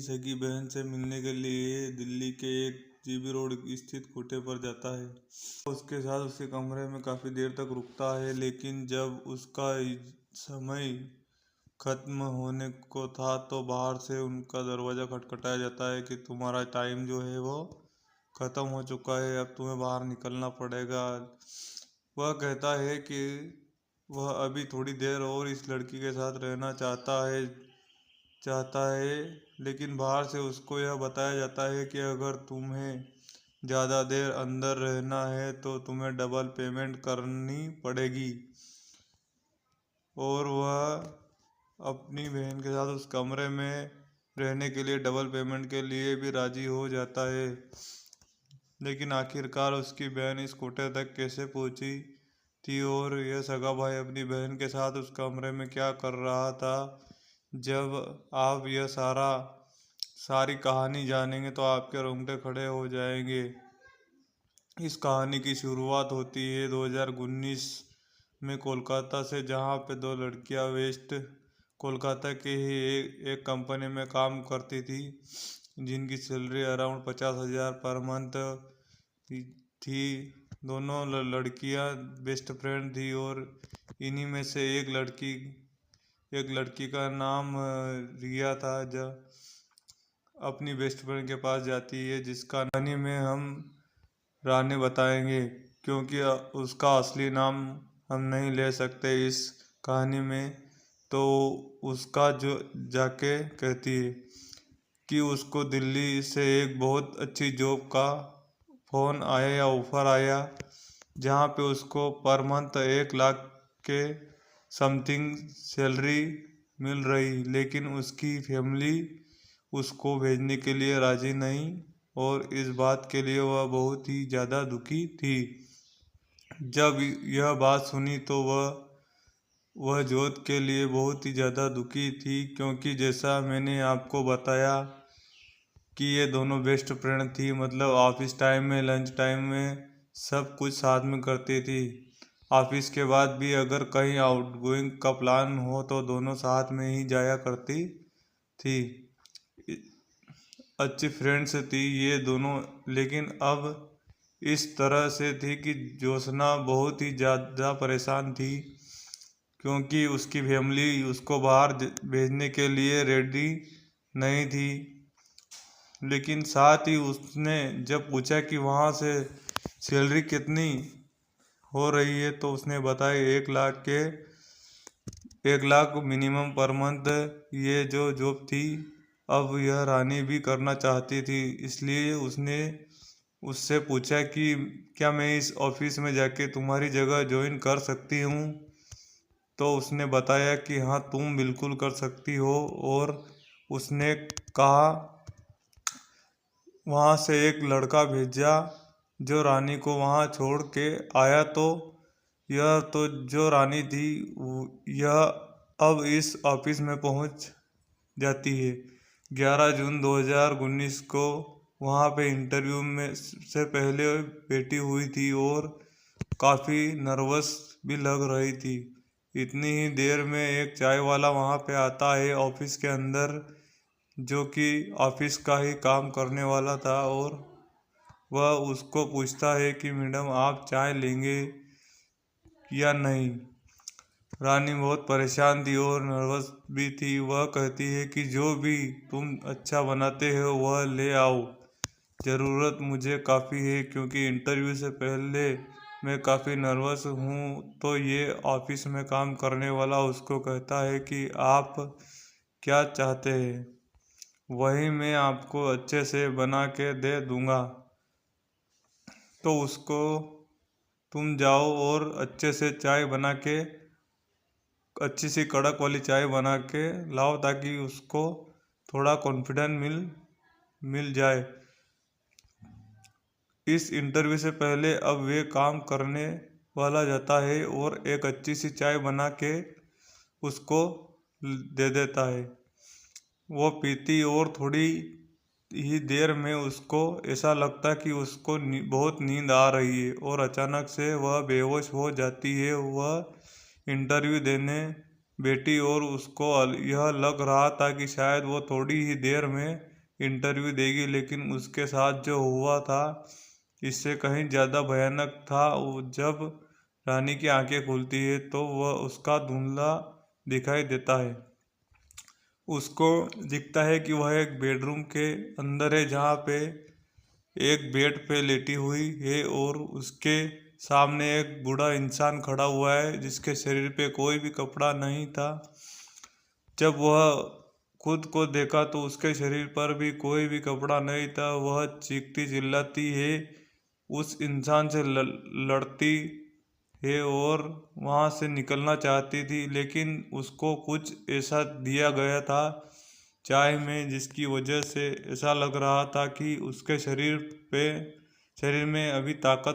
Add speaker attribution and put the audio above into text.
Speaker 1: सगी बहन से मिलने के लिए दिल्ली के एक जीबी रोड स्थित कोठे पर जाता है। उसके साथ उसके कमरे में काफ़ी देर तक रुकता है, लेकिन जब उसका समय खत्म होने को था तो बाहर से उनका दरवाज़ा खटखटाया जाता है कि तुम्हारा टाइम जो है वो ख़त्म हो चुका है, अब तुम्हें बाहर निकलना पड़ेगा। वह कहता है कि वह अभी थोड़ी देर और इस लड़की के साथ रहना चाहता है, लेकिन बाहर से उसको यह बताया जाता है कि अगर तुम्हें ज़्यादा देर अंदर रहना है तो तुम्हें डबल पेमेंट करनी पड़ेगी। और वह अपनी बहन के साथ उस कमरे में रहने के लिए डबल पेमेंट के लिए भी राज़ी हो जाता है। लेकिन आखिरकार उसकी बहन इस कोठे तक कैसे पहुंची थी और यह सगा भाई अपनी बहन के साथ उस कमरे में क्या कर रहा था, जब आप यह सारी कहानी जानेंगे तो आपके रोंगटे खड़े हो जाएंगे। इस कहानी की शुरुआत होती है 2019 में कोलकाता से, जहां पे दो लड़कियां वेस्ट कोलकाता के ही एक कंपनी में काम करती थी, जिनकी सैलरी अराउंड 50,000 पर मंथ थी। दोनों लड़कियां बेस्ट फ्रेंड थी और इन्हीं में से एक लड़की का नाम रिया था, जो अपनी बेस्ट फ्रेंड के पास जाती है, जिसका कहानी में हम रानी बताएंगे, क्योंकि उसका असली नाम हम नहीं ले सकते इस कहानी में। तो उसका जो जाके कहती है कि उसको दिल्ली से एक बहुत अच्छी जॉब का फ़ोन आया या ऑफ़र आया, जहाँ पे उसको पर मंथ 1 लाख के समथिंग सैलरी मिल रही, लेकिन उसकी फैमिली उसको भेजने के लिए राज़ी नहीं, और इस बात के लिए वह बहुत ही ज़्यादा दुखी थी। जब यह बात सुनी तो वह जोत के लिए बहुत ही ज़्यादा दुखी थी, क्योंकि जैसा मैंने आपको बताया कि ये दोनों बेस्ट फ्रेंड थी, मतलब ऑफिस टाइम में, लंच टाइम में सब कुछ साथ में करती थी। ऑफिस के बाद भी अगर कहीं आउटगोइंग का प्लान हो तो दोनों साथ में ही जाया करती थी। अच्छी फ्रेंड्स थी ये दोनों, लेकिन अब इस तरह से थी कि ज्योत्सना बहुत ही ज़्यादा परेशान थी, क्योंकि उसकी फैमिली उसको बाहर भेजने के लिए रेडी नहीं थी। लेकिन साथ ही उसने जब पूछा कि वहाँ से सैलरी कितनी हो रही है, तो उसने बताया 1 लाख मिनिमम पर मंथ ये जो जॉब थी। अब यह रानी भी करना चाहती थी, इसलिए उसने उससे पूछा कि क्या मैं इस ऑफिस में जाके तुम्हारी जगह ज्वाइन कर सकती हूँ। तो उसने बताया कि हाँ, तुम बिल्कुल कर सकती हो। और उसने कहा वहाँ से एक लड़का भेजा जो रानी को वहाँ छोड़ के आया। तो जो रानी थी यह अब इस ऑफिस में पहुँच जाती है। 11 जून 2019 को वहाँ पे इंटरव्यू में से पहले बैठी हुई थी और काफ़ी नर्वस भी लग रही थी। इतनी ही देर में एक चाय वाला वहाँ पे आता है ऑफिस के अंदर, जो कि ऑफिस का ही काम करने वाला था, और वह उसको पूछता है कि मैडम आप चाय लेंगे या नहीं। रानी बहुत परेशान थी और नर्वस भी थी। वह कहती है कि जो भी तुम अच्छा बनाते हो वह ले आओ, ज़रूरत मुझे काफ़ी है, क्योंकि इंटरव्यू से पहले मैं काफ़ी नर्वस हूँ। तो ये ऑफिस में काम करने वाला उसको कहता है कि आप क्या चाहते हैं, वही मैं आपको अच्छे से बना के दे दूँगा। तो उसको तुम जाओ और अच्छे से चाय बना के, अच्छी सी कड़क वाली चाय बना के लाओ, ताकि उसको थोड़ा कॉन्फिडेंस मिल जाए। इस इंटरव्यू से पहले अब वे काम करने वाला जाता है और एक अच्छी सी चाय बना के उसको दे देता है। वो पीती और थोड़ी ही देर में उसको ऐसा लगता कि उसको बहुत नींद आ रही है, और अचानक से वह बेहोश हो जाती है। वह इंटरव्यू देने बैठी और उसको यह लग रहा था कि शायद वो थोड़ी ही देर में इंटरव्यू देगी, लेकिन उसके साथ जो हुआ था इससे कहीं ज़्यादा भयानक था। जब रानी की आंखें खुलती है तो वह उसका धुंधला दिखाई देता है। उसको दिखता है कि वह एक बेडरूम के अंदर है, जहाँ पे एक बेड पे लेटी हुई है और उसके सामने एक बूढ़ा इंसान खड़ा हुआ है जिसके शरीर पे कोई भी कपड़ा नहीं था। जब वह खुद को देखा तो उसके शरीर पर भी कोई भी कपड़ा नहीं था। वह चीखती चिल्लाती है, उस इंसान से लड़ती है और वहाँ से निकलना चाहती थी, लेकिन उसको कुछ ऐसा दिया गया था चाय में जिसकी वजह से ऐसा लग रहा था कि उसके शरीर में अभी ताकत